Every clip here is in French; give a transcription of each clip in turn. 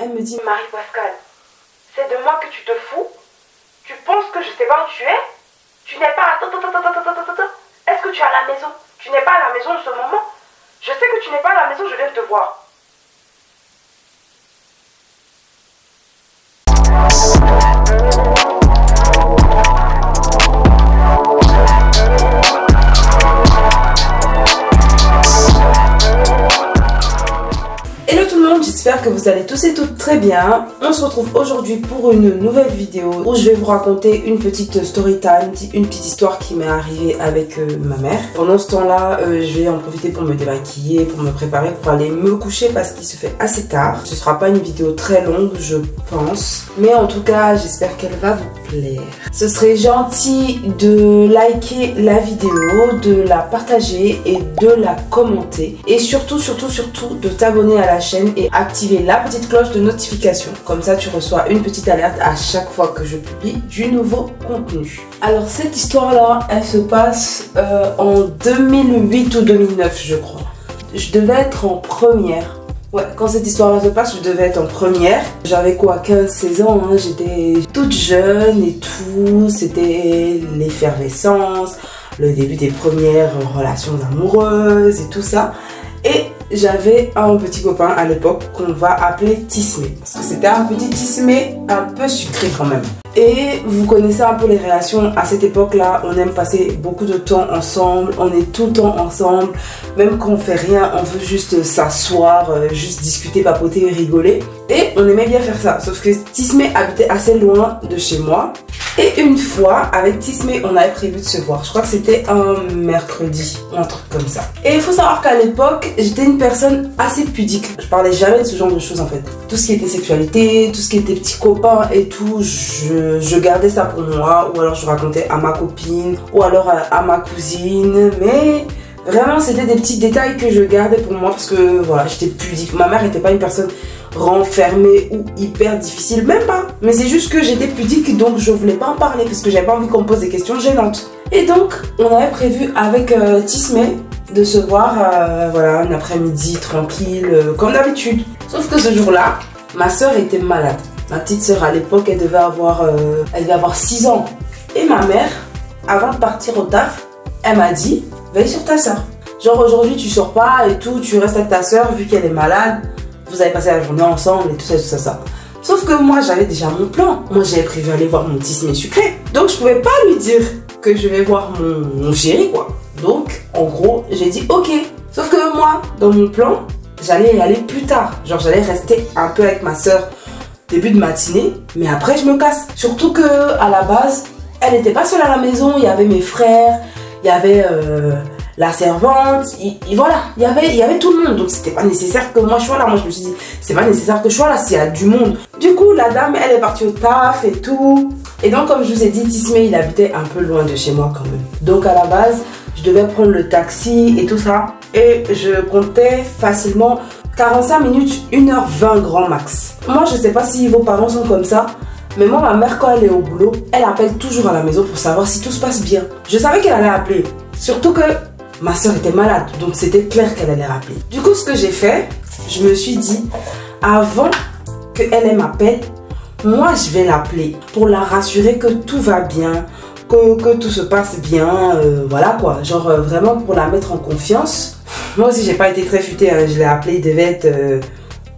Elle me dit, Marie-Pascale, c'est de moi que tu te fous? Tu penses que je sais pas où tu es? Tu n'es pas... Est-ce que tu es à la maison? Tu n'es pas à la maison en ce moment? Je sais que tu n'es pas à la maison, je viens de te voir. J'espère que vous allez tous et toutes très bien. On se retrouve aujourd'hui pour une nouvelle vidéo où je vais vous raconter une petite story time, une petite histoire qui m'est arrivée avec ma mère. Pendant ce temps-là, je vais en profiter pour me démaquiller, pour me préparer pour aller me coucher parce qu'il se fait assez tard. Ce sera pas une vidéo très longue, je pense. Mais en tout cas, j'espère qu'elle va vous plaire. Ce serait gentil de liker la vidéo, de la partager et de la commenter. Et surtout de t'abonner à la chaîne et activer la petite cloche de notification. Comme ça, tu reçois une petite alerte à chaque fois que je publie du nouveau contenu. Alors, cette histoire-là, elle se passe en 2008 ou 2009, je crois. Je devais être en première. Ouais, quand cette histoire-là se passe, je devais être en première. J'avais quoi, 15-16 ans, hein, j'étais toute jeune et tout. C'était l'effervescence, le début des premières relations amoureuses et tout ça. Et j'avais un petit copain à l'époque qu'on va appeler Tismé. Parce que c'était un petit Tismé un peu sucré quand même. Et vous connaissez un peu les relations à cette époque-là. On aime passer beaucoup de temps ensemble. On est tout le temps ensemble. Même quand on fait rien, on veut juste s'asseoir, juste discuter, papoter et rigoler. Et on aimait bien faire ça. Sauf que Tismé habitait assez loin de chez moi. Et une fois, avec Tismé, on avait prévu de se voir. Je crois que c'était un mercredi, un truc comme ça. Et il faut savoir qu'à l'époque, j'étais une personne assez pudique. Je parlais jamais de ce genre de choses en fait. Tout ce qui était sexualité, tout ce qui était petits copains et tout, je gardais ça pour moi. Ou alors je racontais à ma copine, ou alors à ma cousine. Mais vraiment, c'était des petits détails que je gardais pour moi parce que voilà, j'étais pudique. Ma mère n'était pas une personne renfermée ou hyper difficile, même pas. Mais c'est juste que j'étais pudique, donc je voulais pas en parler parce que j'avais pas envie qu'on me pose des questions gênantes. Et donc, on avait prévu avec Tismé de se voir, voilà, un après-midi tranquille, comme d'habitude. Sauf que ce jour-là, ma soeur était malade. Ma petite soeur à l'époque, elle devait avoir 6 ans. Et ma mère, avant de partir au taf, elle m'a dit, veille sur ta soeur. Genre aujourd'hui tu sors pas et tout, tu restes avec ta soeur vu qu'elle est malade. Vous avez passé la journée ensemble et tout ça. Sauf que moi j'avais déjà mon plan. Moi j'avais prévu aller voir mon Tismé sucré. Donc je pouvais pas lui dire que je vais voir mon chéri quoi. Donc en gros j'ai dit ok. Sauf que moi dans mon plan j'allais y aller plus tard. Genre j'allais rester un peu avec ma soeur début de matinée. Mais après je me casse. Surtout que à la base elle n'était pas seule à la maison. Il y avait mes frères. Il y avait la servante, voilà, il y avait tout le monde. Donc c'était pas nécessaire que moi je sois là. Moi je me suis dit, c'est pas nécessaire que je sois là s'il y a du monde. Du coup la dame elle est partie au taf et tout. Et donc comme je vous ai dit, Tismé il habitait un peu loin de chez moi quand même. Donc à la base je devais prendre le taxi et tout ça. Et je comptais facilement 45 minutes, 1h20 grand max. Moi je sais pas si vos parents sont comme ça. Mais moi, ma mère, quand elle est au boulot, elle appelle toujours à la maison pour savoir si tout se passe bien. Je savais qu'elle allait appeler. Surtout que ma soeur était malade. Donc, c'était clair qu'elle allait rappeler. Du coup, ce que j'ai fait, je me suis dit, avant qu'elle m'appelle, moi, je vais l'appeler pour la rassurer que tout va bien, que tout se passe bien. Voilà quoi. Genre, vraiment pour la mettre en confiance. Moi aussi, j'ai pas été très futée. Hein. Je l'ai appelée, il devait être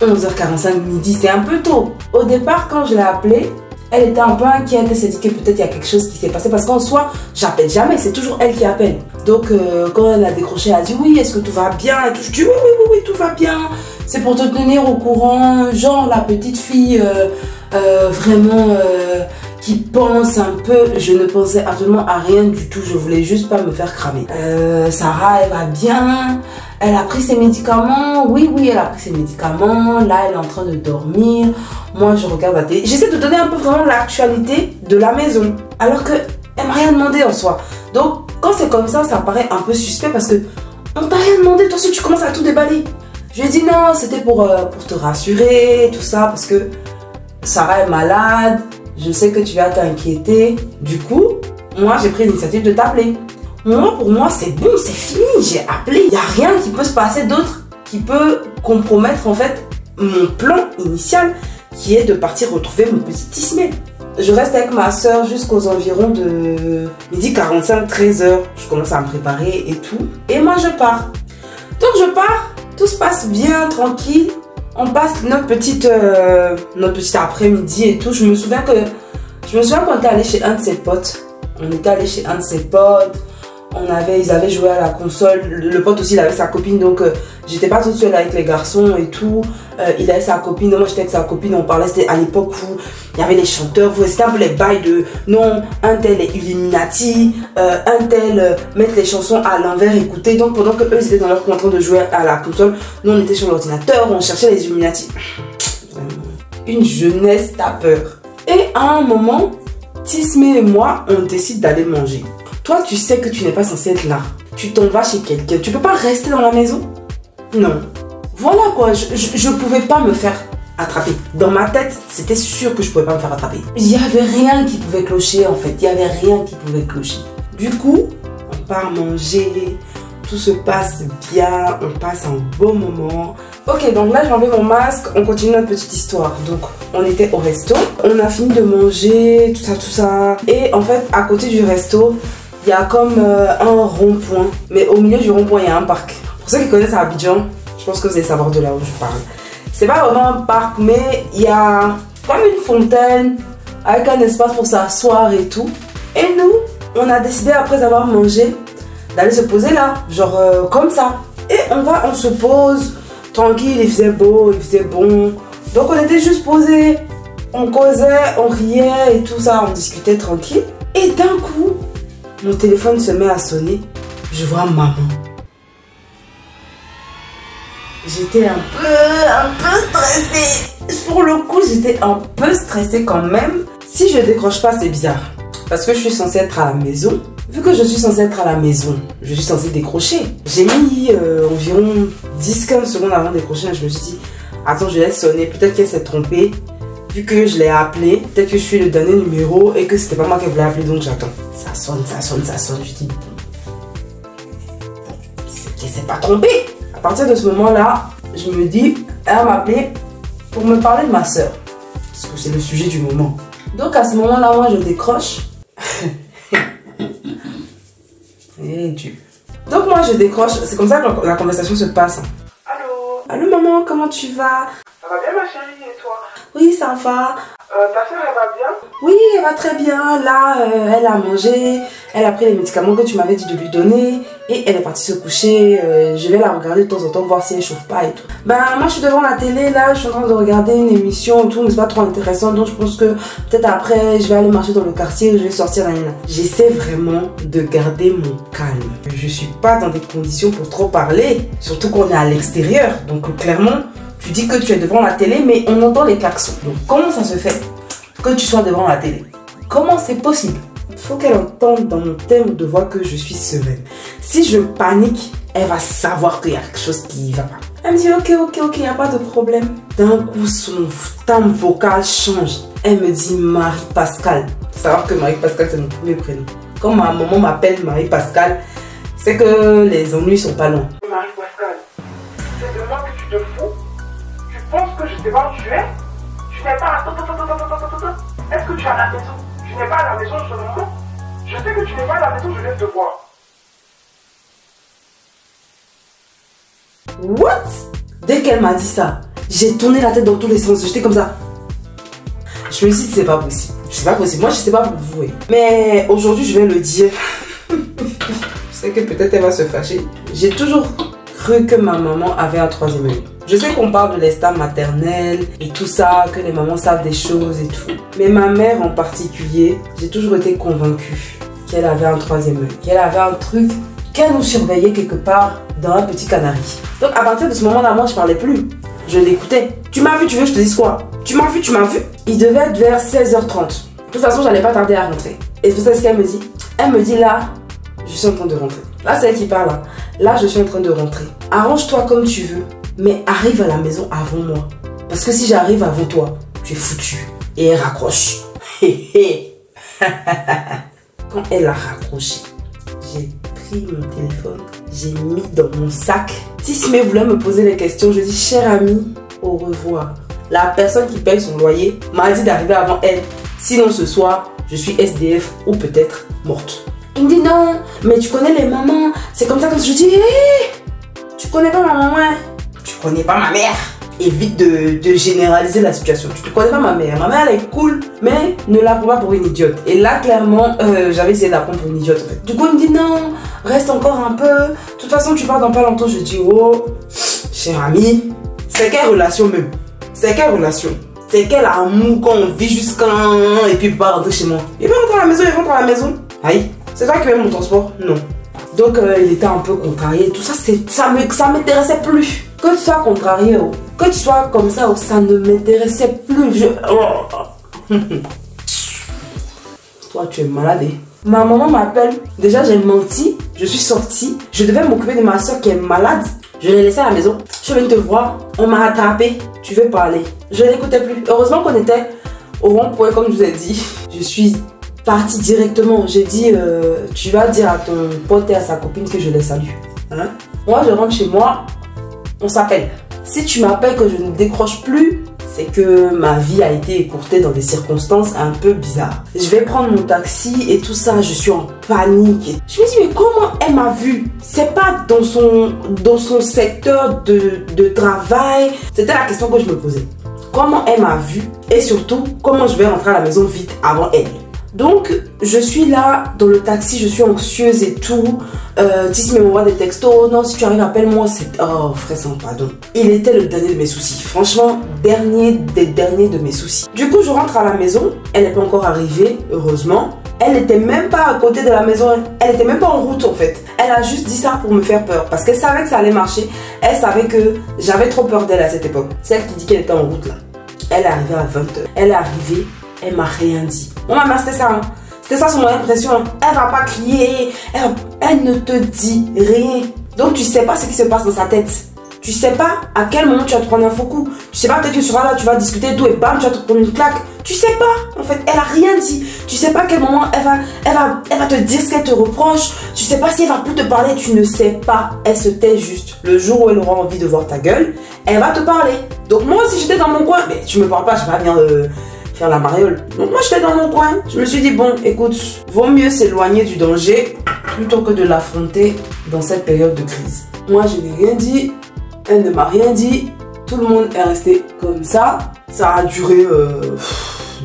11h45 midi, c'est un peu tôt. Au départ, quand je l'ai appelée, elle était un peu inquiète. Elle s'est dit que peut-être il y a quelque chose qui s'est passé. Parce qu'en soi, j'appelle jamais, c'est toujours elle qui appelle. Donc, quand elle a décroché, elle a dit oui, est-ce que tout va bien et tout. Je dis oui, tout va bien. C'est pour te tenir au courant. Genre, la petite fille, vraiment, qui pense un peu. Je ne pensais absolument à rien du tout. Je voulais juste pas me faire cramer. Sarah, elle va bien. Elle a pris ses médicaments. Oui, elle a pris ses médicaments. Là, elle est en train de dormir. Moi, je regarde la télé. J'essaie de donner un peu vraiment l'actualité de la maison. Alors qu'elle m'a rien demandé en soi. Donc, quand c'est comme ça, ça paraît un peu suspect parce que on t'a rien demandé. Toi aussi, tu commences à tout déballer. Je lui ai dit non, c'était pour te rassurer, tout ça. Parce que Sarah est malade. Je sais que tu vas t'inquiéter. Du coup, moi, j'ai pris l'initiative de t'appeler. Moi, pour moi, c'est bon, c'est fini. J'ai appelé. Il n'y a rien qui peut se passer d'autre qui peut compromettre en fait mon plan initial qui est de partir retrouver mon petit Tismé. Je reste avec ma soeur jusqu'aux environs de 12h45, 13h. Je commence à me préparer et tout. Et moi, je pars. Donc, je pars. Tout se passe bien, tranquille. On passe notre petite après-midi et tout. Je me souviens qu'on était allé chez un de ses potes. Ils avaient joué à la console. Le pote aussi, il avait sa copine. Donc, j'étais pas toute seule avec les garçons et tout. Il avait sa copine. Moi, j'étais avec sa copine. On parlait, c'était à l'époque où il y avait les chanteurs. C'était un peu les bails de non, un tel est Illuminati. Un tel mettre les chansons à l'envers, écouter. Donc, pendant que eux, ils étaient dans leur coin en train de jouer à la console, nous, on était sur l'ordinateur. On cherchait les Illuminati. Une jeunesse, t'as peur. Et à un moment, Tismé et moi, on décide d'aller manger. Toi, tu sais que tu n'es pas censé être là. Tu t'en vas chez quelqu'un. Tu peux pas rester dans la maison? Non. Voilà quoi, je pouvais pas me faire attraper. Dans ma tête, c'était sûr que je pouvais pas me faire attraper. Il y avait rien qui pouvait clocher en fait. Il y avait rien qui pouvait clocher. Du coup, on part manger. Tout se passe bien. On passe un beau moment. Ok, donc là j'ai enlevé mon masque, on continue notre petite histoire. Donc on était au resto, on a fini de manger, tout ça. Et en fait, à côté du resto, il y a comme un rond-point. Mais au milieu du rond-point, il y a un parc. Pour ceux qui connaissent Abidjan, je pense que vous allez savoir de là où je parle. C'est pas vraiment un parc, mais il y a comme une fontaine avec un espace pour s'asseoir et tout. Et nous, on a décidé après avoir mangé d'aller se poser là, genre comme ça. Et on se pose. Tranquille, il faisait beau, il faisait bon. Donc on était juste posés, on causait, on riait et tout ça, on discutait tranquille. Et d'un coup, mon téléphone se met à sonner. Je vois maman. J'étais un peu stressée. Sur le coup, j'étais un peu stressée quand même. Si je décroche pas, c'est bizarre. Parce que je suis censée être à la maison. Vu que je suis censée être à la maison, je suis censée décrocher. J'ai mis environ 10-15 secondes avant de décrocher. Je me suis dit, attends, je laisse sonner. Peut-être qu'elle s'est trompée. Vu que je l'ai appelée, peut-être que je suis le dernier numéro et que c'était pas moi qui voulais appeler, donc j'attends. Ça sonne. Je dis, c'est qu'elle s'est pas trompée. À partir de ce moment-là, je me dis, elle m'a appelé pour me parler de ma soeur. Parce que c'est le sujet du moment. Donc à ce moment-là, moi je décroche. Et Dieu. Donc moi je décroche, c'est comme ça que la conversation se passe. Allô? Allô maman, comment tu vas? Ça va bien ma chérie et toi? Oui, ça va. Ta soeur elle va bien? Oui, elle va très bien. Là, elle a mangé, elle a pris les médicaments que tu m'avais dit de lui donner et elle est partie se coucher. Je vais la regarder de temps en temps, voir si elle chauffe pas et tout. Ben, moi je suis devant la télé, là, je suis en train de regarder une émission et tout, mais c'est pas trop intéressant. Donc je pense que peut-être après, je vais aller marcher dans le quartier, je vais sortir là. J'essaie vraiment de garder mon calme. Je suis pas dans des conditions pour trop parler, surtout qu'on est à l'extérieur. Donc clairement, tu dis que tu es devant la télé, mais on entend les klaxons. Donc comment ça se fait que tu sois devant la télé? Comment c'est possible? Il faut qu'elle entende dans mon thème de voix que je suis sereine. Si je panique, elle va savoir qu'il y a quelque chose qui va pas. Elle me dit ok, il n'y a pas de problème. D'un coup, son thème vocal change. Elle me dit Marie-Pascale. Il faut savoir que Marie-Pascale, c'est mon premier prénom. Quand ma maman m'appelle Marie-Pascale, c'est que les ennuis sont pas longs. Marie-Pascale, c'est de moi que tu te fous? Tu penses que je sais pas où tu es? Tu n'es pas... Attends. Est-ce que tu es à la maison? Tu n'es pas à la maison en ce moment? Je sais que tu n'es pas à la maison, je viens te voir. What? Dès qu'elle m'a dit ça, j'ai tourné la tête dans tous les sens. J'étais comme ça. Je me suis dit, c'est pas possible. C'est pas possible. Moi, je sais pas pour vous. Mais aujourd'hui, je vais le dire. Je sais que peut-être elle va se fâcher. J'ai toujours cru que ma maman avait un troisième œil. Je sais qu'on parle de l'instinct maternel et tout ça, que les mamans savent des choses et tout. Mais ma mère en particulier, j'ai toujours été convaincue qu'elle avait un troisième œil. Qu'elle avait un truc, qu'elle nous surveillait quelque part dans un petit canari. Donc à partir de ce moment-là, moi je parlais plus. Je l'écoutais. Tu m'as vu, tu veux que je te dise quoi? Tu m'as vu, tu m'as vu? Il devait être vers 16h30. De toute façon, j'allais pas tarder à rentrer. Et vous savez ce qu'elle me dit? Elle me dit là, je suis en train de rentrer. Là, c'est elle qui parle. Hein. Là, je suis en train de rentrer. Arrange-toi comme tu veux, mais arrive à la maison avant moi. Parce que si j'arrive avant toi, tu es foutu. Et elle raccroche. Quand elle a raccroché, j'ai pris mon téléphone, j'ai mis dans mon sac. Tismé voulait me poser des questions. Je dis, chère amie, au revoir. La personne qui paye son loyer m'a dit d'arriver avant elle. Sinon ce soir, je suis SDF ou peut-être morte. Il me dit non, mais tu connais les mamans. C'est comme ça que je dis, hé, tu connais pas ma maman, tu connais pas ma mère. Évite de généraliser la situation. Tu ne connais pas ma mère. Ma mère, elle est cool, mais ne la prends pas pour une idiote. Et là, clairement, j'avais essayé de la prendre pour une idiote, en fait. Du coup, il me dit non, reste encore un peu. De toute façon, tu pars dans pas longtemps. Je dis, oh, cher ami, c'est quelle relation même? C'est quelle relation? C'est quel amour qu'on vit jusqu'à... Et puis, il peut pas rentrer chez moi. Il peut rentrer à la maison, il rentre à la maison. Aïe, c'est toi qui aimes mon transport? Non. Donc, il était un peu contrarié. Tout ça, ça m'intéressait plus. Que tu sois contrarié, que tu sois comme ça, ça ne m'intéressait plus. Toi, tu es malade. Ma maman m'appelle. Déjà, j'ai menti. Je suis sortie. Je devais m'occuper de ma soeur qui est malade. Je l'ai laissée à la maison. Je viens te voir. On m'a attrapé. Tu veux parler? Je n'écoutais plus. Heureusement qu'on était au rond-point, comme je vous ai dit. Je suis partie directement. J'ai dit, tu vas dire à ton pote et à sa copine que je les salue. Hein? Moi, je rentre chez moi. On s'appelle. Si tu m'appelles que je ne décroche plus, c'est que ma vie a été écourtée dans des circonstances un peu bizarres. Je vais prendre mon taxi et tout ça, je suis en panique. Je me dis, mais comment elle m'a vu? C'est pas dans son secteur de travail. C'était la question que je me posais. Comment elle m'a vu? Et surtout, comment je vais rentrer à la maison vite avant elle? Donc, je suis là dans le taxi, je suis anxieuse et tout. Tis m'envoie des textos. Non, si tu arrives, appelle-moi. Oh, frère, sans pardon. Il était le dernier de mes soucis. Franchement, dernier des derniers de mes soucis. Du coup, je rentre à la maison. Elle n'est pas encore arrivée, heureusement. Elle n'était même pas à côté de la maison. Elle n'était même pas en route, en fait. Elle a juste dit ça pour me faire peur. Parce qu'elle savait que ça allait marcher. Elle savait que j'avais trop peur d'elle à cette époque. Celle qui dit qu'elle était en route, là. Elle est arrivée à 20h. Elle est arrivée. Elle m'a rien dit. Mon maman, c'était ça. Hein. C'était ça son impression. Elle va pas crier. Elle ne te dit rien. Donc tu sais pas ce qui se passe dans sa tête. Tu sais pas à quel moment tu vas te prendre un faux coup. Tu sais pas, peut-être que tu seras là, tu vas discuter et tout et bam, tu vas te prendre une claque. Tu sais pas. En fait, elle a rien dit. Tu sais pas à quel moment elle va te dire ce qu'elle te reproche. Tu sais pas si elle va plus te parler. Tu ne sais pas. Elle se tait juste. Le jour où elle aura envie de voir ta gueule, elle va te parler. Donc moi, si j'étais dans mon coin, mais tu me parles pas, je vais pas venir... faire la mariole. Donc moi j'étais dans mon coin. Je me suis dit bon écoute, vaut mieux s'éloigner du danger plutôt que de l'affronter dans cette période de crise. Moi je n'ai rien dit, elle ne m'a rien dit, tout le monde est resté comme ça. Ça a duré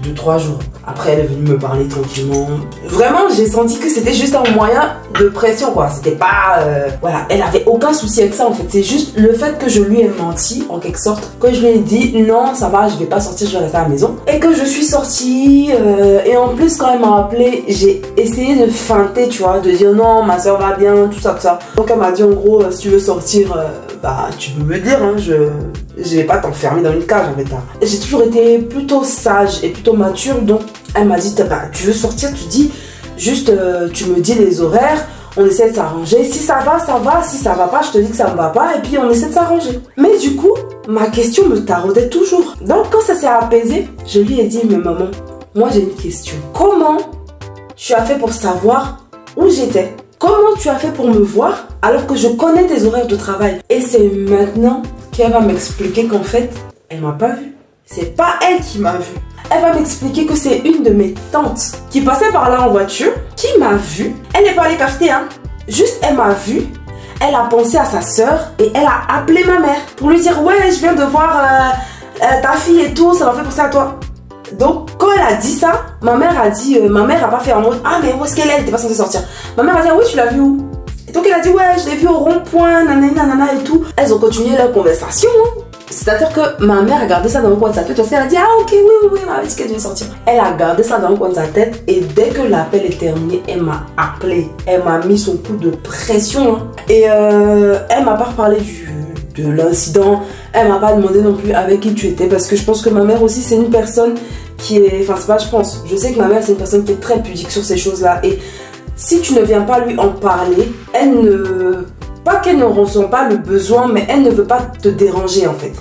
2-3 jours. Après elle est venue me parler tranquillement. Vraiment j'ai senti que c'était juste un moyen de pression quoi. C'était pas... voilà, elle avait aucun souci avec ça en fait. C'est juste le fait que je lui ai menti en quelque sorte. Que je lui ai dit non ça va, je vais pas sortir, je vais rester à la maison. Et que je suis sortie. Et en plus quand elle m'a appelé, j'ai essayé de feinter tu vois. De dire non ma soeur va bien, tout ça tout ça. Donc elle m'a dit en gros si tu veux sortir bah tu peux me dire hein, je vais pas t'enfermer dans une cage en fait. J'ai toujours été plutôt sage et plutôt mature donc elle m'a dit bah, tu veux sortir, tu dis juste tu me dis les horaires, on essaie de s'arranger, si ça va ça va, si ça va pas je te dis que ça ne va pas et puis on essaie de s'arranger. Mais du coup ma question me taraudait toujours. Donc quand ça s'est apaisé, je lui ai dit mais maman, moi j'ai une question. Comment tu as fait pour savoir où j'étais? Comment tu as fait pour me voir alors que je connais tes horaires de travail? Et c'est maintenant qu'elle va m'expliquer qu'en fait, elle m'a pas vue. C'est pas elle qui m'a vue. Elle va m'expliquer que c'est une de mes tantes qui passait par là en voiture, qui m'a vue. Elle n'est pas allée cafeter, hein. Juste, elle m'a vue. Elle a pensé à sa soeur et elle a appelé ma mère pour lui dire ouais, je viens de voir ta fille et tout, ça m'a fait penser à toi. Donc quand elle a dit ça, ma mère a pas fait en mode ah mais où est-ce qu'elle est, elle était pas censée sortir. Ma mère a dit ah, oui tu l'as vue où? Et donc elle a dit ouais je l'ai vue au rond-point, nanana et tout. Elles ont continué leur conversation. Hein. C'est-à-dire que ma mère a gardé ça dans le coin de sa tête parce qu'elle a dit ah ok oui elle m'a dit qu'elle devait sortir. Elle a gardé ça dans le coin de sa tête et dès que l'appel est terminé, elle m'a appelé. Elle m'a mis son coup de pression. Hein. Et elle m'a pas reparlé de l'incident. Elle m'a pas demandé non plus avec qui tu étais parce que je pense que ma mère aussi c'est une personne qui est... Enfin c'est pas je pense. Je sais que ma mère c'est une personne qui est très pudique sur ces choses-là et si tu ne viens pas lui en parler, elle ne... Pas qu'elle ne ressent pas le besoin mais elle ne veut pas te déranger en fait.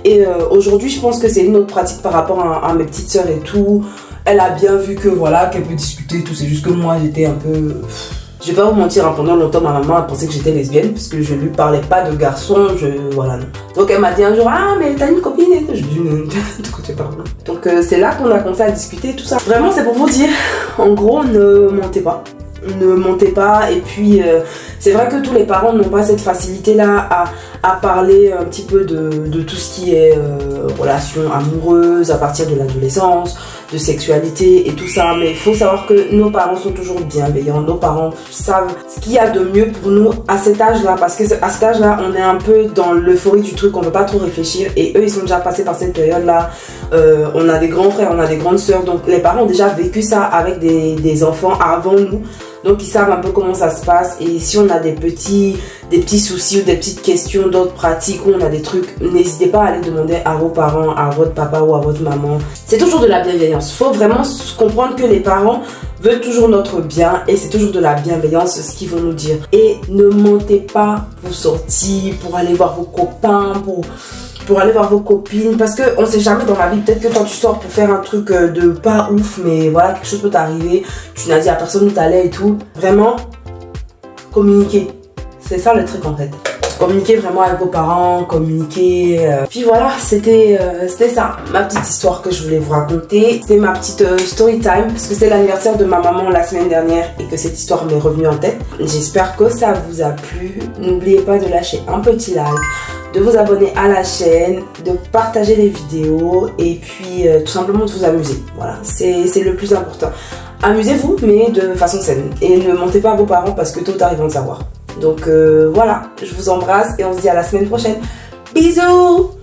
Et aujourd'hui je pense que c'est une autre pratique par rapport à mes petites soeurs et tout. Elle a bien vu que voilà qu'elle peut discuter et tout. C'est juste que moi j'étais un peu... Je vais pas vous mentir, hein, pendant longtemps ma maman a pensé que j'étais lesbienne parce que je lui parlais pas de garçon, voilà. Donc elle m'a dit un jour, ah mais t'as une copine et tout. Je dis non, de quoi tu parles. Donc c'est là qu'on a commencé à discuter tout ça. Vraiment c'est pour vous dire, en gros ne mentez pas. Ne mentez pas, et puis c'est vrai que tous les parents n'ont pas cette facilité là à parler un petit peu de tout ce qui est relations amoureuses à partir de l'adolescence, de sexualité et tout ça, mais il faut savoir que nos parents sont toujours bienveillants, nos parents savent ce qu'il y a de mieux pour nous à cet âge là, parce que à cet âge là on est un peu dans l'euphorie du truc, on ne veut pas trop réfléchir, et eux ils sont déjà passés par cette période là. On a des grands frères, on a des grandes sœurs, donc les parents ont déjà vécu ça avec des enfants avant nous. Donc ils savent un peu comment ça se passe, et si on a des petits soucis ou des petites questions d'autres pratiques, ou on a des trucs, n'hésitez pas à aller demander à vos parents, à votre papa ou à votre maman. C'est toujours de la bienveillance. Il faut vraiment comprendre que les parents veulent toujours notre bien, et c'est toujours de la bienveillance ce qu'ils vont nous dire. Et ne mentez pas pour sortir, pour aller voir vos copains, pour aller voir vos copines, parce qu'on ne sait jamais dans la vie, peut-être que quand tu sors pour faire un truc de pas ouf, mais voilà, quelque chose peut t'arriver, tu n'as dit à personne où t'allais et tout. Vraiment, communiquer, c'est ça le truc en fait. Communiquer vraiment avec vos parents, communiquer. Puis voilà, c'était ça, ma petite histoire que je voulais vous raconter. C'était ma petite story time, parce que c'était l'anniversaire de ma maman la semaine dernière et que cette histoire m'est revenue en tête. J'espère que ça vous a plu. N'oubliez pas de lâcher un petit like, de vous abonner à la chaîne, de partager les vidéos, et puis tout simplement de vous amuser. Voilà, c'est le plus important. Amusez-vous, mais de façon saine. Et ne mentez pas à vos parents, parce que tôt ou tard ils vont le savoir. Donc voilà, je vous embrasse et on se dit à la semaine prochaine. Bisous!